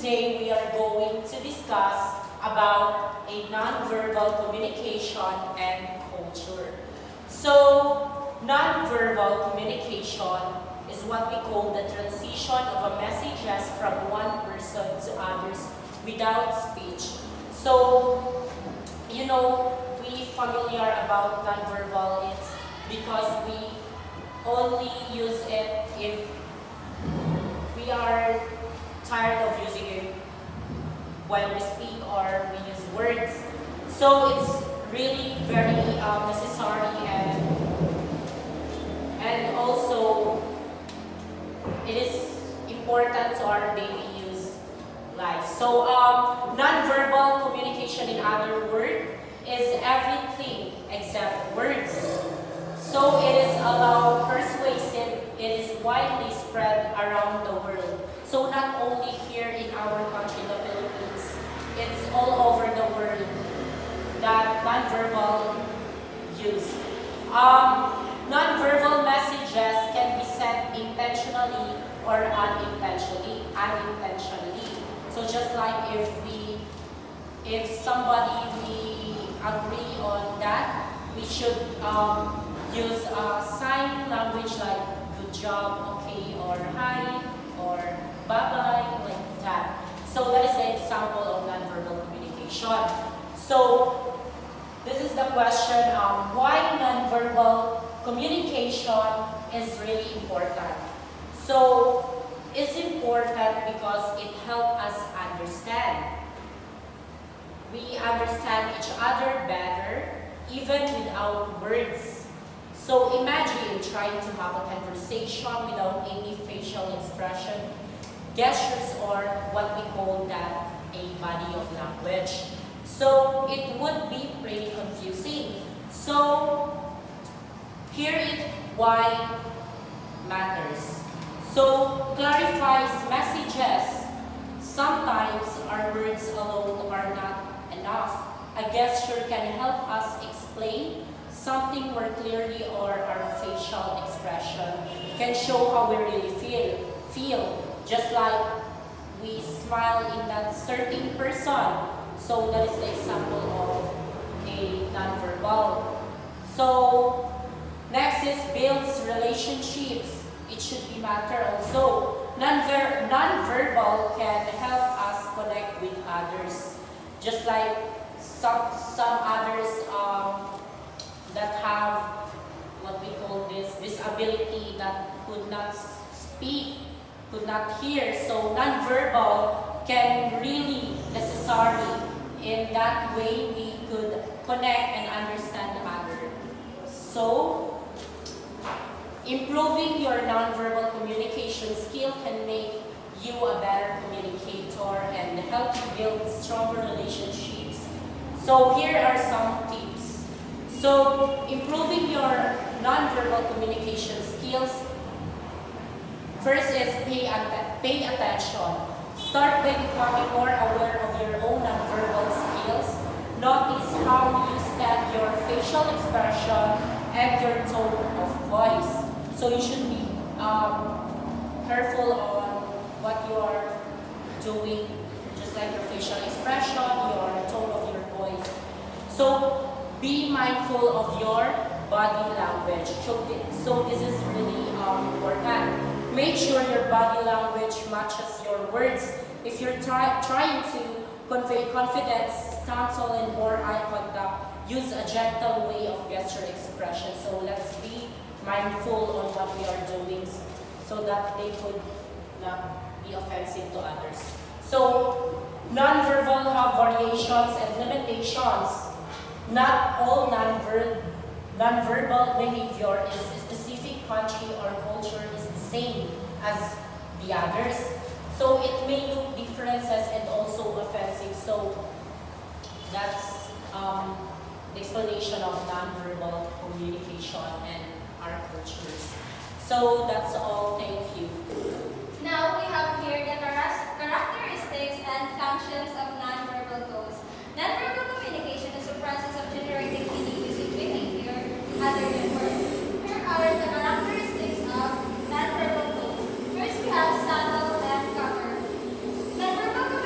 Today we are going to discuss about a nonverbal communication and culture. So, nonverbal communication is what we call the transition of a messages from one person to others without speech. So, we familiar about nonverbal. It's because we only use it if we are tired of using it when we speak or we use words. So it's really very necessary and also it is important to our daily use life. So nonverbal communication, in other words, is everything except words. So it is allowed persuasive, it is widely spread around the world. So not only here in our country, the Philippines, it's all over the world that nonverbal use. Nonverbal messages can be sent intentionally or unintentionally. So just like if somebody we agree on that, we should use sign language like good job, okay, or hi, or bye-bye, like that. So that is the example of nonverbal communication. So this is the question, why nonverbal communication is really important. So it's important because it helps us understand. We understand each other better, even without words. So imagine trying to have a conversation without any facial expression, gestures, or what we call that a body of language. So it would be pretty confusing. So here is why matters. So clarifies messages. Sometimes our words alone are not enough. A gesture can help us explain something more clearly, or our facial expression can show how we really feel. Just like we smile in that certain person. So that is the example of a nonverbal. So next is builds relationships. It should be matter also. Nonverbal can help us connect with others. Just like some others that have what we call this disability, that could not speak, could not hear. So nonverbal can really necessary. In that way, we could connect and understand the other. So improving your nonverbal communication skill can make you a better communicator and help you build stronger relationships. So here are some tips. So improving your nonverbal communication skills, first is pay attention. Start by becoming more aware of your own nonverbal skills. Notice how you stand, your facial expression, and your tone of voice. So you should be careful on what you are doing, just like your facial expression, your tone of your voice. So be mindful of your body language. So this is really important. Make sure your body language matches your words. If you're trying to convey confidence, stance and more eye contact, use a gentle way of gesture expression. So let's be mindful on what we are doing so that they could not be offensive to others. So nonverbal have variations and limitations. Not all nonverbal behavior is a specific country or culture is the same as the others. So it may look differences and also offensive. So that's the explanation of nonverbal communication and our cultures. So that's all. Thank you. Now we have here the characteristics and functions of nonverbal codes. Nonverbal communication is a process of generating meaning using behavior other than words. Here are the characteristics of nonverbal codes. First, we have subtle left cover. Nonverbal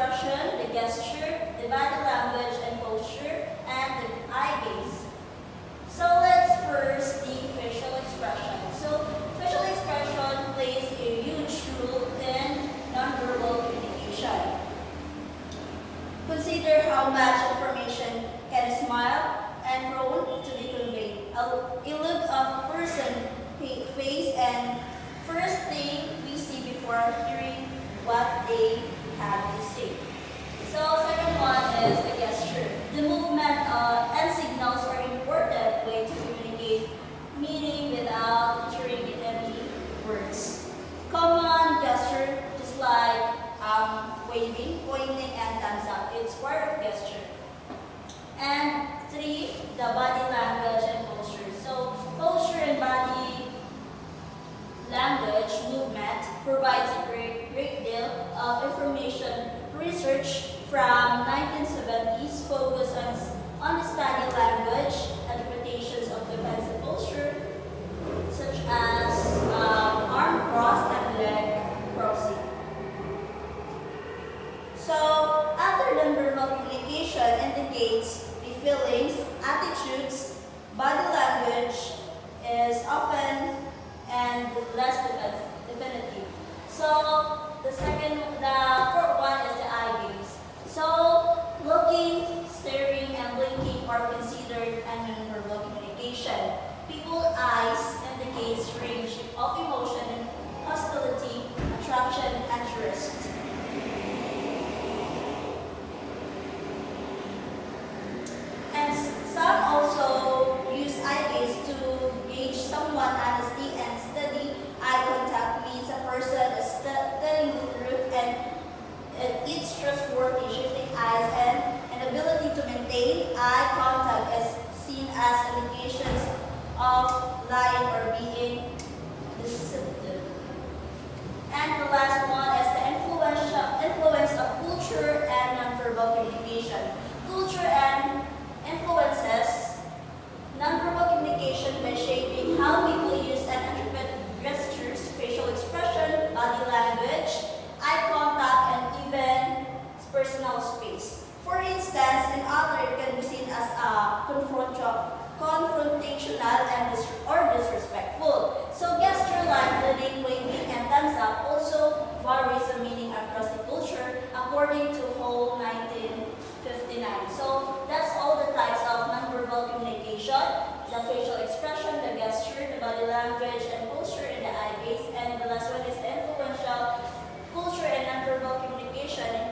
expression, the gesture, the body language and posture, and the eye gaze. So let's first the facial expression. So facial expression plays a huge role in nonverbal communication. Consider how much information can a smile and prone to be conveyed. A look of person face and first thing we see before hearing what they have to say. So second one is the gesture. The movement and signals are important way to communicate meaning without hearing in any words. Common gesture, just like waving, pointing, and thumbs up. It's part of gesture. And three, the body language and posture. So posture and body language movement provides a great deal of information. Research from 1970s focus on the study language, interpretations of defensive posture, such as arm cross and leg crossing. So, other than verbal communication indicates the feelings, attitudes, body language is often and less definitive. So, the fourth one is the eye gaze. So, looking, staring, and blinking are considered a nonverbal communication. People's eyes indicates range of emotion, hostility, attraction, and interest. And some also use eye gaze to gauge someone's honesty and steady eye contact means a person is telling the truth and it's trustworthy. Shifting eyes and an ability to maintain eye contact is seen as indications of lying or being deceptive. And the last one is the influence of culture and nonverbal communication. Culture and influences nonverbal communication by shaping how people use and interpret gestures, facial expression, body language, eye contact, and even personal space. For instance, in other, it can be seen as confrontational and disrespectful. So gesture like nodding, waving, and thumbs up also varies the meaning across the culture according to Whole 1959. So that's all the types of nonverbal communication: the facial expression, the gesture, the body language, and posture, and the eye gaze. And the last one is the influential culture and nonverbal communication.